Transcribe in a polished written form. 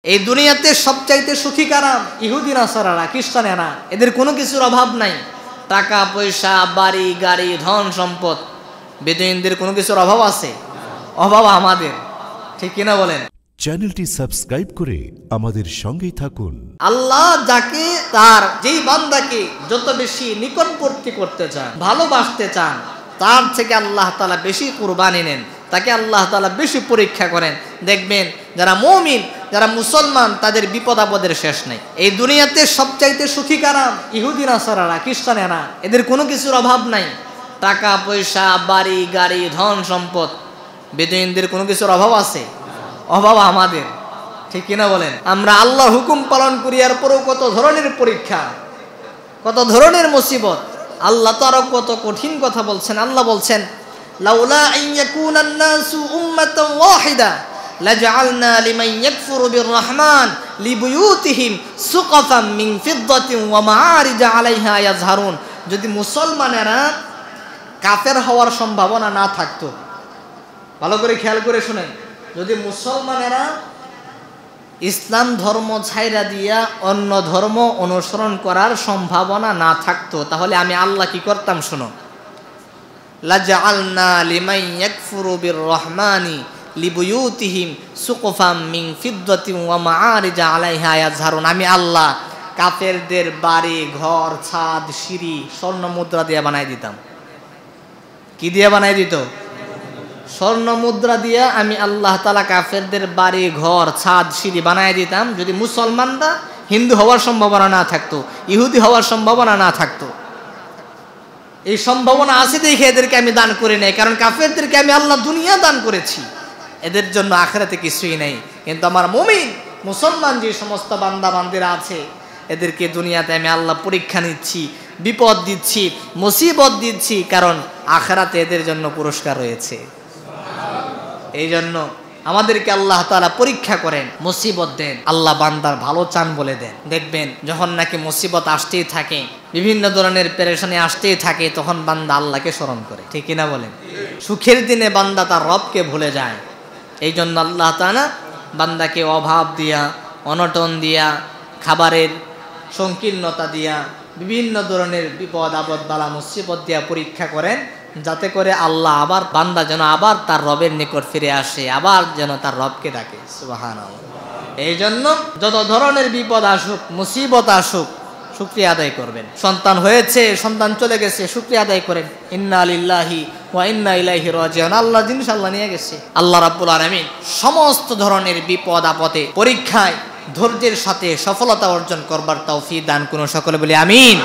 এই দুনিয়াতে সবচাইতে সুখী কারা? ইহুদি নাসারারা, খ্রিস্টানেরা। এদের কোনো কিছুর অভাব নাই, টাকা পয়সা, বাড়ি গাড়ি, ধন সম্পদ। বেদুইনদের কোনো কিছুর অভাব আছে? অভাব আমাদের, ঠিক কিনা বলেন? চ্যানেলটি সাবস্ক্রাইব করে আমাদের সঙ্গেই থাকুন। আল্লাহ যাকে, তার যেই বান্দাকে যত বেশি নিকটবর্তী করতে চান, ভালোবাসতে চান, তার থেকে আল্লাহ তাআলা বেশি কুরবানি নেন, তাকে আল্লাহ তাআলা বেশি পরীক্ষা করেন। দেখবেন যারা মুমিন, যারা মুসলমান, তাদের বিপদ আপদের শেষ নাই। এই দুনিয়াতে সবচাইতে সুখী কারা? ইহুদি নাসারারা, খ্রিস্টানেরা। এদের কোনো কিছুর অভাব নাই, টাকা পয়সা, বাড়ি গাড়ি, ধন সম্পদ। বেদুইনদের কোনো কিছুর অভাব আছে? অভাব আমাদের, ঠিক কিনা বলেন? আমরা আল্লাহর হুকুম পালন করি, আর পরেও কত ধরনের পরীক্ষা, কত ধরনের মুসিবত। আল্লাহ তো আরো কত কঠিন কথা বলছেন। আল্লাহ বলছেন, লাউলা আন ইয়াকুনান নাসু উম্মাতান ওয়াহিদা লাজআলনা লিমান ইয়াকফুরু বিররহমান লিবুয়ুতিহিম সুকাফাম মিন ফিদ্দাতিন ওয়া মাআরিজ আলাইহা ইয়াজহারুন। যদি মুসলমানেরা কাফের হওয়ার সম্ভাবনা না থাকতো, ভালো করে খেয়াল করে শুনেন, যদি মুসলমানেরা ইসলাম ধর্ম ছাইরা দিয়া অন্য ধর্ম অনুসরণ করার সম্ভাবনা না থাকতো, তাহলে আমি আল্লাহ কি করতাম? শোনো, লাজআলনা লিমান ইয়াকফুরু বিররহমানি লিবুয়ুতিহিম সুকফাম মিন ফিদ্দাতিন ওয়া মাআরিজ আলাইহা ইয়াজহারুন। আমি আল্লাহ কাফেরদের বাড়ি ঘর, ছাদ, সিঁড়ি স্বর্ণ মুদ্রা দিয়ে বানাই দিতাম। কি দিয়ে বানাই দিত? স্বর্ণ মুদ্রা দিয়া আমি আল্লাহ তাআলা কাফেরদের বাড়ি ঘর, ছাদ, সিঁড়ি বানাই দিতাম, যদি মুসলমানরা হিন্দু হওয়ার সম্ভাবনা না থাকতো, ইহুদি হওয়ার সম্ভাবনা না থাকতো। এই সম্ভাবনা আছে দেখে এদেরকে আমি দান করি নাই, কারণ কাফেরদেরকে আমি আল্লাহ দুনিয়া দান করেছি, এদের জন্য আখিরাতে কিছুই নাই। কিন্তু আমার মুমিন মুসলমান যে সমস্ত বান্দা বান্দিরা আছে, এদেরকে দুনিয়াতে আমি আল্লাহ পরীক্ষা নিচ্ছি, বিপদ দিচ্ছি, মুসিবত দিচ্ছি, কারণ আখিরাতে এদের জন্য পুরস্কার রয়েছে। এই জন্য আমাদেরকে আল্লাহ তাআলা পরীক্ষা করেন, মুসিবত দেন, আল্লাহ বান্দার ভালো চান বলে দেন। দেখবেন যখন নাকি মুসিবত আসতেই থাকে, বিভিন্ন ধরনের পেরেশানি আসতেই থাকে, তখন বান্দা আল্লাহকে স্মরণ করে, ঠিক কিনা বলেন? সুখের দিনে বান্দা তার রবকে ভুলে যায়। এই জন্য আল্লাহ তাআলা বান্দাকে অভাব দিয়া, অনটন দিয়া, খাবারের সংকীর্ণতা দিয়া, বিভিন্ন ধরনের বিপদ আপদ বালা মুসিবত দিয়া পরীক্ষা করেন, যাতে করে আল্লাহ আবার বান্দা যেন আবার তার রবের নিকট ফিরে আসে, আবার যেন তার রবকে ডাকে। সুবহানাল্লাহ। এই জন্য যত ধরনের বিপদ আসুক, মুসিবত আসুক, শুকরিয়া আদায় করবেন। সন্তান হয়েছে, সন্তান চলে গেছে, শুকরিয়া আদায় করেন। ইন্না লিল্লাহি ওয়া ইন্না ইলাইহি রাজিউন। আল্লাহ জিনিস আল্লাহ নিয়ে গেছে। আল্লাহ রাব্বুল আলামিন সমস্ত ধরনের বিপদ আপদে, পরীক্ষায় ধৈর্যের সাথে সফলতা অর্জন করবার তৌফিক দান করুন। সকলে বলি আমিন।